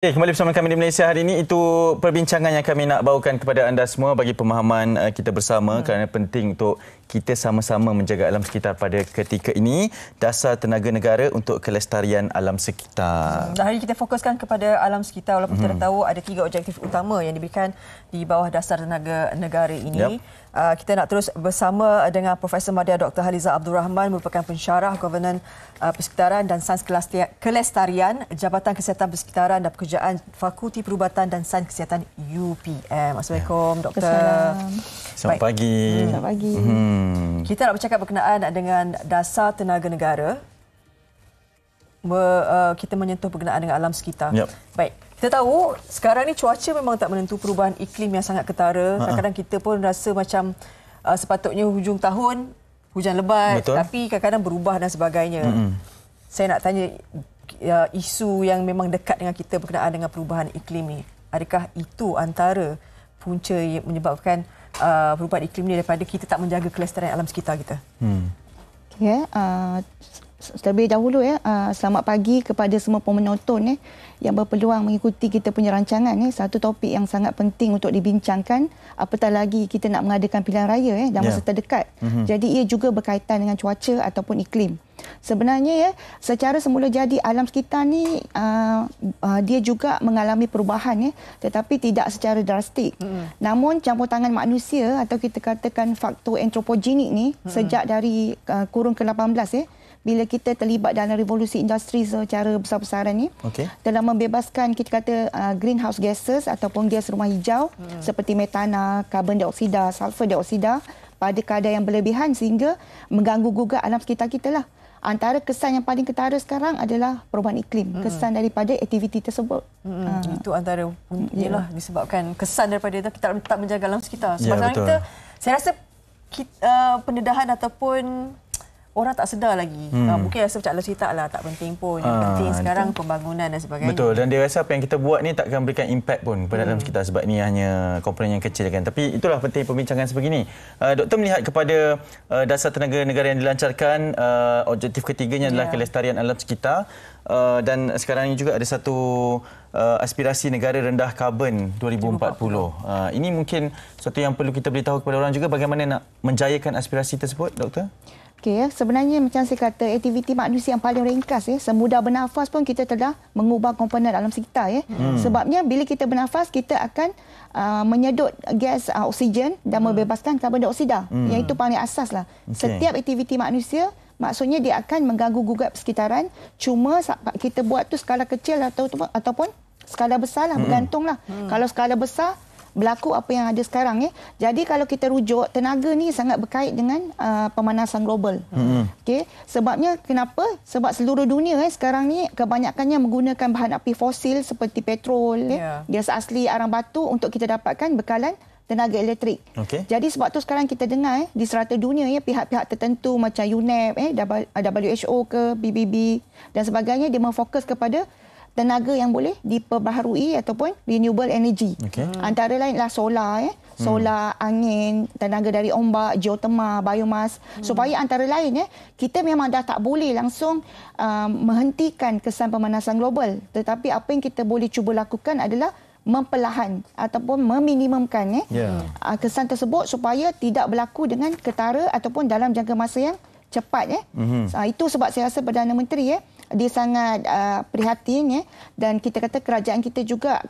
Okay, kembali bersama kami di Malaysia hari ini. Itu perbincangan yang kami nak bawakan kepada anda semua bagi pemahaman kita bersama kerana penting untuk kita sama-sama menjaga alam sekitar pada ketika ini. Dasar tenaga negara untuk kelestarian alam sekitar. Hari ini kita fokuskan kepada alam sekitar walaupun kita dah tahu ada 3 objektif utama yang diberikan di bawah dasar tenaga negara ini. Kita nak terus bersama dengan Profesor Madya Dr. Haliza Abdul Rahman, merupakan pensyarah Governance Persekitaran dan Sains Kelestarian Jabatan Kesihatan Persekitaran dan Pekerjaan Fakulti Perubatan dan Sains Kesihatan UPM. Assalamualaikum Doktor. Selamat pagi. Selamat pagi. Kita nak bercakap berkenaan dengan dasar tenaga negara. Kita menyentuh berkenaan dengan alam sekitar. Baik. Kita tahu sekarang ni cuaca memang tak menentu, perubahan iklim yang sangat ketara. Kadang-kadang kita pun rasa macam sepatutnya hujung tahun hujan lebat. Betul. Tapi kadang-kadang berubah dan sebagainya. Saya nak tanya isu yang memang dekat dengan kita berkenaan dengan perubahan iklim ni. Adakah itu antara punca yang menyebabkan perubahan iklim ni daripada kita tak menjaga kelestarian alam sekitar kita? Terlebih dahulu selamat pagi kepada semua penonton yang berpeluang mengikuti kita punya rancangan. Satu topik yang sangat penting untuk dibincangkan, apatah lagi kita nak mengadakan pilihan raya dalam masa terdekat. Jadi ia juga berkaitan dengan cuaca ataupun iklim. Sebenarnya secara semula jadi alam sekitar ni dia juga mengalami perubahan tetapi tidak secara drastik. Namun campur tangan manusia atau kita katakan faktor antropogenik ni sejak dari kurun ke-18 bila kita terlibat dalam revolusi industri secara besar-besaran ni, telah membebaskan kita kata greenhouse gases ataupun gas rumah hijau seperti metana, karbon dioksida, sulfur dioksida pada kadar yang berlebihan sehingga mengganggu gugat alam sekitar kita lah. Antara kesan yang paling ketara sekarang adalah perubahan iklim, kesan daripada aktiviti tersebut. Itu antara punyalah disebabkan kesan daripada kita tak menjaga alam sekitar. Sebab kita, saya rasa pendedahan ataupun orang tak sedar lagi. Mungkin rasa macam cerita lah tak penting pun. Yang penting sekarang pembangunan dan sebagainya. Betul. Dan dia rasa apa yang kita buat ni takkan berikan impact pun pada alam sekitar sebab ni hanya komponen yang kecil kan. Tapi itulah penting perbincangan sebegini. Doktor melihat kepada dasar tenaga negara yang dilancarkan, objektif ketiganya adalah kelestarian alam sekitar. Dan sekarang ini juga ada satu aspirasi negara rendah karbon 2040. Ini mungkin sesuatu yang perlu kita beritahu kepada orang juga bagaimana nak menjayakan aspirasi tersebut, Doktor? Sebenarnya macam saya kata, aktiviti manusia yang paling ringkas semudah bernafas pun kita telah mengubah komponen alam sekitar Sebabnya bila kita bernafas kita akan menyedut gas oksigen dan membebaskan karbon dioksida. Yang itu paling asas lah. Setiap aktiviti manusia maksudnya dia akan mengganggu gugat persekitaran, cuma kita buat tu skala kecil ataupun skala besar lah, bergantunglah. Kalau skala besar berlaku apa yang ada sekarang Jadi kalau kita rujuk, tenaga ni sangat berkait dengan pemanasan global. Sebabnya kenapa? Sebab seluruh dunia sekarang ni kebanyakannya menggunakan bahan api fosil seperti petrol, gas asli, arang batu untuk kita dapatkan bekalan tenaga elektrik. Jadi sebab tu sekarang kita dengar di serata dunia pihak-pihak tertentu macam UNEP, WHO ke BBB dan sebagainya, dia memfokus kepada tenaga yang boleh diperbaharui ataupun renewable energy. Antara lainlah solar, solar, angin, tenaga dari ombak, geotermal, biomas. Supaya antara lain kita memang dah tak boleh langsung menghentikan kesan pemanasan global. Tetapi apa yang kita boleh cuba lakukan adalah memperlahan ataupun meminimumkan kesan tersebut supaya tidak berlaku dengan ketara ataupun dalam jangka masa yang cepat. Itu sebab saya rasa Perdana Menteri dia sangat prihatin dan kita kata kerajaan kita juga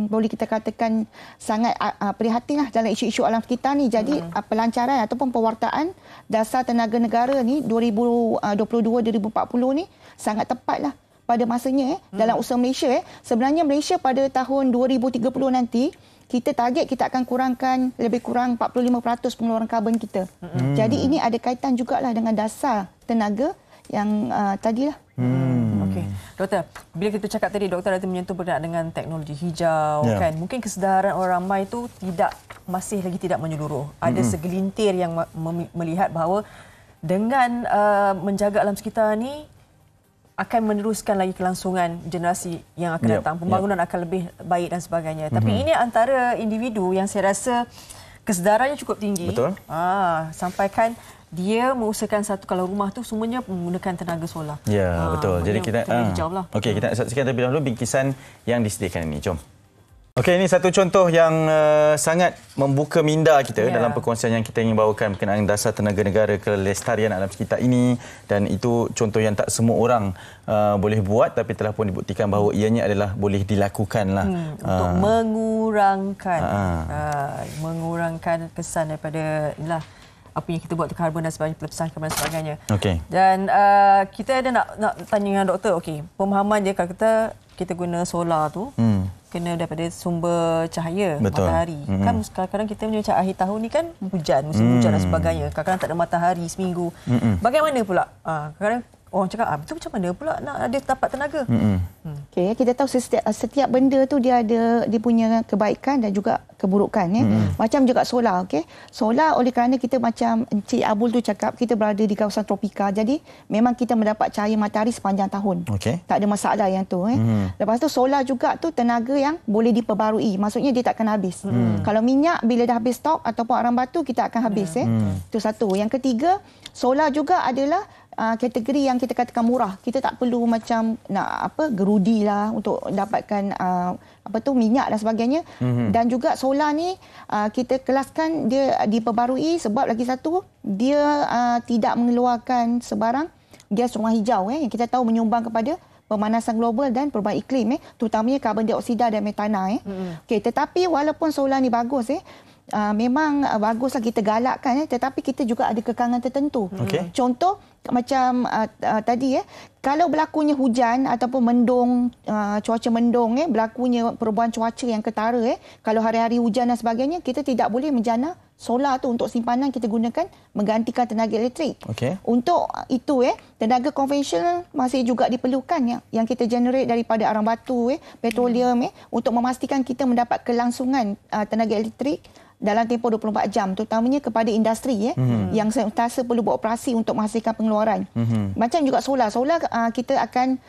boleh kita katakan sangat prihatin lah dalam isu-isu alam sekitar ni. Jadi pelancaran ataupun pewartaan dasar tenaga negara ni 2022-2040 ni sangat tepat lah pada masanya dalam usaha Malaysia. Sebenarnya Malaysia pada tahun 2030 nanti kita target kita akan kurangkan lebih kurang 45% pengeluaran karbon kita. Jadi ini ada kaitan jugalah dengan dasar tenaga yang tadilah. Okey. Doktor, bila kita cakap tadi doktor ada menyentuh berkenaan dengan teknologi hijau kan. Mungkin kesedaran orang ramai itu masih lagi tidak menyeluruh. Ada segelintir yang melihat bahawa dengan menjaga alam sekitar ni akan meneruskan lagi kelangsungan generasi yang akan datang. Pembangunan akan lebih baik dan sebagainya. Tapi ini antara individu yang saya rasa kesedarannya cukup tinggi. Betul. Sampaikan dia mengusahakan satu kalau rumah tu semuanya menggunakan tenaga solar. Ya, betul. Jadi kita okey, kita nak saksikan terlebih dahulu bingkisan yang disediakan ini. Jom. Okey, ini satu contoh yang sangat membuka minda kita dalam perkongsian yang kita ingin bawakan berkenaan dasar tenaga negara kelestarian alam sekitar ini, dan itu contoh yang tak semua orang boleh buat tapi telah pun dibuktikan bahawa ianya adalah boleh dilakukanlah untuk mengurangkan kesan daripada inilah apa yang kita buat tu, karbon dan sebagainya, pelepasan karbon dan sebagainya. Okey. Dan kita ada nak tanya dengan doktor, okey, pemahaman dia kalau kita guna solar tu kena daripada sumber cahaya. Betul. Matahari. Kan kadang-kadang kita punya macam akhir tahun ni kan hujan, musim hujan dan sebagainya. Kadang-kadang tak ada matahari seminggu. Bagaimana pula? Kadang orang cakap, betul macam mana pula nak ada dapat tenaga? Okay, kita tahu setiap benda tu dia punya kebaikan dan juga keburukan. Macam juga solar. Okay? Solar oleh kerana kita macam Encik Abul tu cakap, kita berada di kawasan tropika. Jadi memang kita mendapat cahaya matahari sepanjang tahun. Okay. Tak ada masalah yang tu. Lepas tu solar juga tu tenaga yang boleh diperbarui. Maksudnya dia tak akan habis. Kalau minyak bila dah habis stok ataupun arang batu kita akan habis. Itu satu. Yang ketiga, solar juga adalah kategori yang kita katakan murah. Kita tak perlu macam nak gerudi lah untuk dapatkan minyak dan sebagainya. Dan juga solar ni kita kelaskan dia diperbarui sebab lagi satu dia tidak mengeluarkan sebarang gas rumah hijau yang kita tahu menyumbang kepada pemanasan global dan perubahan iklim, terutamanya karbon dioksida dan metana. Okey, tetapi walaupun solar ni bagus memang baguslah kita galakkan, tetapi kita juga ada kekangan tertentu. Contoh macam tadi kalau berlakunya hujan ataupun mendung, cuaca mendung, berlakunya perubahan cuaca yang ketara, kalau hari-hari hujan dan sebagainya, kita tidak boleh menjana solar tu untuk simpanan kita gunakan menggantikan tenaga elektrik. Untuk itu tenaga konvensional masih juga diperlukan yang kita generate daripada arang batu, petroleum, untuk memastikan kita mendapat kelangsungan tenaga elektrik dalam tempoh 24 jam, terutamanya kepada industri yang sentiasa perlu beroperasi untuk menghasilkan pengeluaran. Macam juga solar. Solar kita akan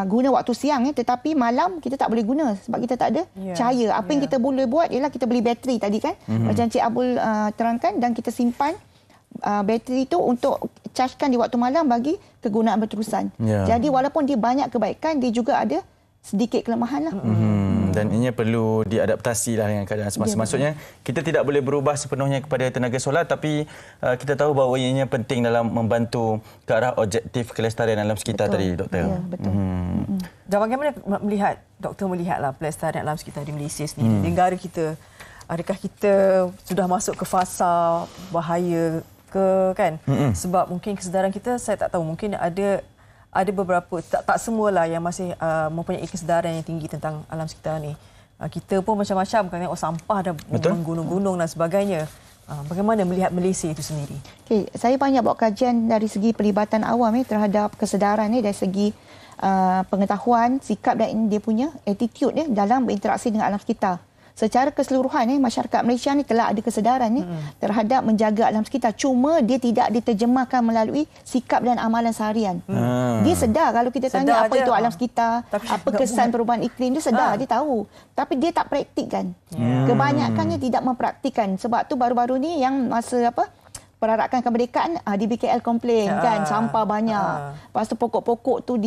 guna waktu siang, tetapi malam kita tak boleh guna sebab kita tak ada cahaya. Apa yang kita boleh buat ialah kita beli bateri tadi kan, macam Cik Abul terangkan, dan kita simpan bateri itu untuk chargekan di waktu malam bagi kegunaan berterusan. Jadi walaupun dia banyak kebaikan, dia juga ada sedikit kelemahan lah. Dan ini perlu diadaptasi lah dengan keadaan semasa. Maksudnya kita tidak boleh berubah sepenuhnya kepada tenaga solar, tapi kita tahu bahawa ianya penting dalam membantu ke arah objektif kelestarian alam sekitar tadi, Doktor. Ya, betul. Dan bagaimana Doktor melihatlah pelestarian alam sekitar di Malaysia sendiri, negara kita? Adakah kita sudah masuk ke fasa bahaya ke kan? Sebab mungkin kesedaran kita, saya tak tahu, mungkin ada beberapa, tak semualah yang masih mempunyai kesedaran yang tinggi tentang alam sekitar ni. Kita pun macam-macam kan, tengok sampah dah menggunung-gunung dan sebagainya. Bagaimana melihat Malaysia itu sendiri? Saya banyak buat kajian dari segi pelibatan awam terhadap kesedaran dari segi pengetahuan, sikap dan dia punya attitude dalam berinteraksi dengan alam sekitar. Secara keseluruhan masyarakat Malaysia ni telah ada kesedaran terhadap menjaga alam sekitar. Cuma dia tidak diterjemahkan melalui sikap dan amalan seharian. Dia sedar kalau kita tanya apa itu alam sekitar, apa kesan perubahan iklim, dia sedar, dia tahu. Tapi dia tak praktikkan. Kebanyakannya tidak mempraktikkan. Sebab tu baru-baru ni yang masa perarakan kemerdekaan, di BKL komplain kan, sampah banyak. Lepas tu pokok-pokok tu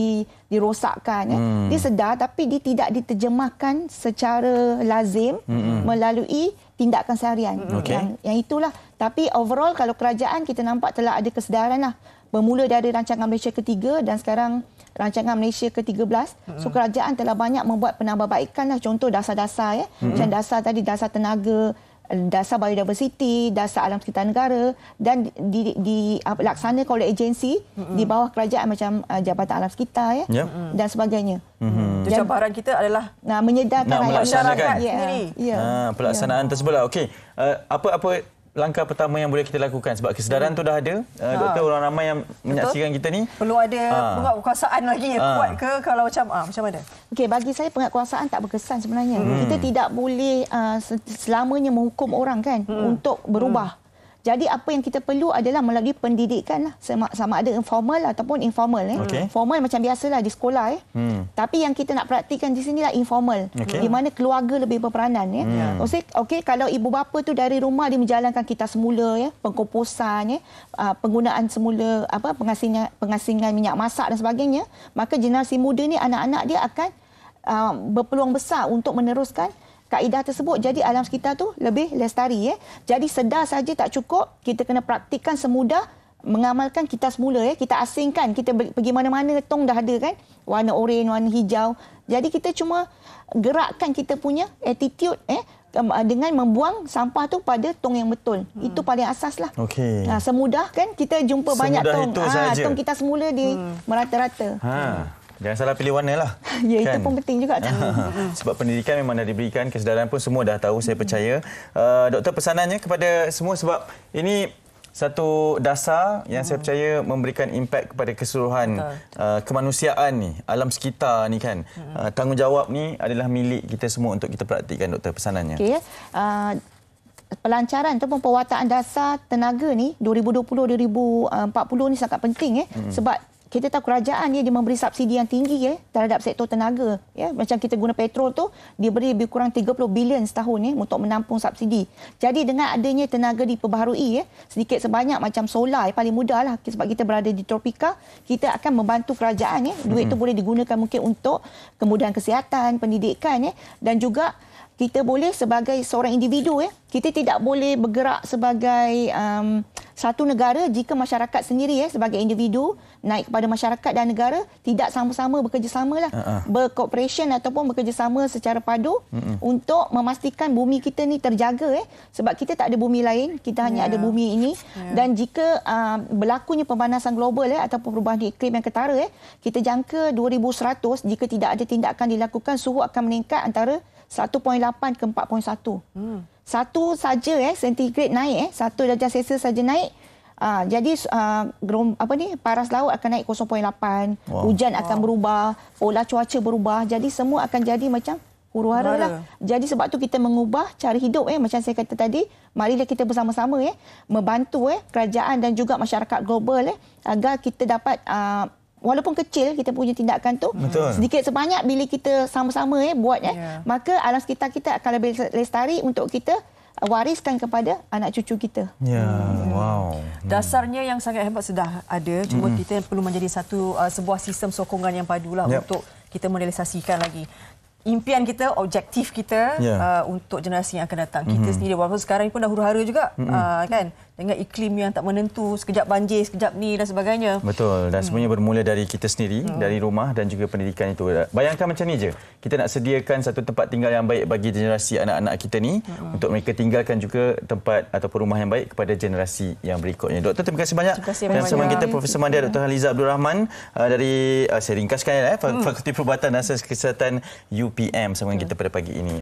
dirosakkan. Dia sedar tapi dia tidak diterjemahkan secara lazim melalui tindakan seharian. Yang itulah. Tapi overall kalau kerajaan kita nampak telah ada kesedaran lah. Bermula dari rancangan Malaysia ketiga dan sekarang rancangan Malaysia ke-13. So kerajaan telah banyak membuat penambahbaikan lah. Contoh dasar-dasar macam dasar tadi, dasar tenaga, dasar biodiversity, dasar alam sekitar negara, dan dilaksanakan oleh agensi di bawah kerajaan macam Jabatan Alam Sekitar dan sebagainya. Cabaran kita adalah menyedarkan masyarakat sendiri. Pelaksanaan tersebutlah. Okey, apa langkah pertama yang boleh kita lakukan? Sebab kesedaran tu dah ada. Doktor, orang ramai yang menyaksikan kita ni. Perlu ada penguatkuasaan lagi yang kuat ke? Kalau macam mana? Okey, bagi saya penguatkuasaan tak berkesan sebenarnya. Kita tidak boleh selamanya menghukum orang kan untuk berubah. Jadi apa yang kita perlu adalah melalui pendidikan lah, sama ada informal ataupun informal. Formal macam biasalah di sekolah. Tapi yang kita nak praktikan di sini lah informal, di mana keluarga lebih berperanan. Kalau ibu bapa tu dari rumah dia menjalankan kitas semula, pengkomposan, penggunaan semula pengasingan minyak masak dan sebagainya, maka generasi muda ni anak-anak dia akan berpeluang besar untuk meneruskan kaedah tersebut. Jadi alam sekitar tu lebih lestari. Jadi sedar saja tak cukup, kita kena praktikkan semudah mengamalkan kita semula. Kita asingkan, kita pergi mana-mana tong dah ada kan, warna oranye, warna hijau. Jadi kita cuma gerakkan kita punya attitude dengan membuang sampah tu pada tong yang betul. Itu paling asas lah. Semudah kan kita jumpa banyak tong. Tong kita semula di merata-rata. Jangan salah pilih warna lah. Ya, kan? Itu pun penting juga. Sebab pendidikan memang dah diberikan, kesedaran pun semua dah tahu, saya percaya. Doktor, pesanannya kepada semua, sebab ini satu dasar yang saya percaya memberikan impak kepada keseluruhan kemanusiaan ni, alam sekitar ni kan. Tanggungjawab ni adalah milik kita semua untuk kita praktikkan, doktor, pesanannya. Pelancaran ataupun pewataan dasar tenaga ni 2020-2040 ni sangat penting. Sebab kita tahu kerajaan dia memberi subsidi yang tinggi terhadap sektor tenaga. Macam kita guna petrol tu, dia beri lebih kurang 30 bilion setahun untuk menampung subsidi. Jadi dengan adanya tenaga diperbaharui, sedikit sebanyak macam solar, paling mudah lah sebab kita berada di tropika, kita akan membantu kerajaan. Duit tu boleh digunakan mungkin untuk kemudahan kesihatan, pendidikan, dan juga kita boleh sebagai seorang individu, kita tidak boleh bergerak sebagai satu negara jika masyarakat sendiri sebagai individu naik kepada masyarakat dan negara tidak sama-sama bekerjasama lah, berkooperasi ataupun bekerjasama secara padu untuk memastikan bumi kita ni terjaga. Sebab kita tak ada bumi lain, kita hanya ada bumi ini. Dan jika berlakunya pemanasan global ataupun perubahan iklim yang ketara, kita jangka 2100 jika tidak ada tindakan dilakukan, suhu akan meningkat antara 1.8 ke 4.1. Satu saja sentigrade naik, 1 darjah Celsius saja naik. Jadi paras laut akan naik 0.8, hujan akan berubah, pola cuaca berubah. Jadi semua akan jadi macam huru-hara lah. Jadi sebab tu kita mengubah cara hidup, macam saya kata tadi, marilah kita bersama-sama membantu kerajaan dan juga masyarakat global agar kita dapat walaupun kecil kita punya tindakan tu, sedikit sebanyak bila kita sama-sama buat, maka alam sekitar kita akan lebih lestari untuk kita wariskan kepada anak cucu kita. Dasarnya yang sangat hebat sudah ada, cuma kita perlu menjadi sebuah sistem sokongan yang padulah untuk kita merealisasikan lagi impian kita, objektif kita untuk generasi yang akan datang. Kita sendiri walaupun sekarang pun dah huru-hara juga, kan, dengan iklim yang tak menentu, sekejap banjir, sekejap ni dan sebagainya. Betul, dan semuanya bermula dari kita sendiri, dari rumah dan juga pendidikan itu. Bayangkan macam ni je, kita nak sediakan satu tempat tinggal yang baik bagi generasi anak-anak kita ni, untuk mereka tinggalkan juga tempat ataupun rumah yang baik kepada generasi yang berikutnya. Doktor, terima kasih banyak. Dan bersama kita Profesor Madya Dr. Haliza Abdul Rahman dari, saya ringkaskan Fakulti Perubatan dan Sains Kesihatan UPM bersama kita pada pagi ini.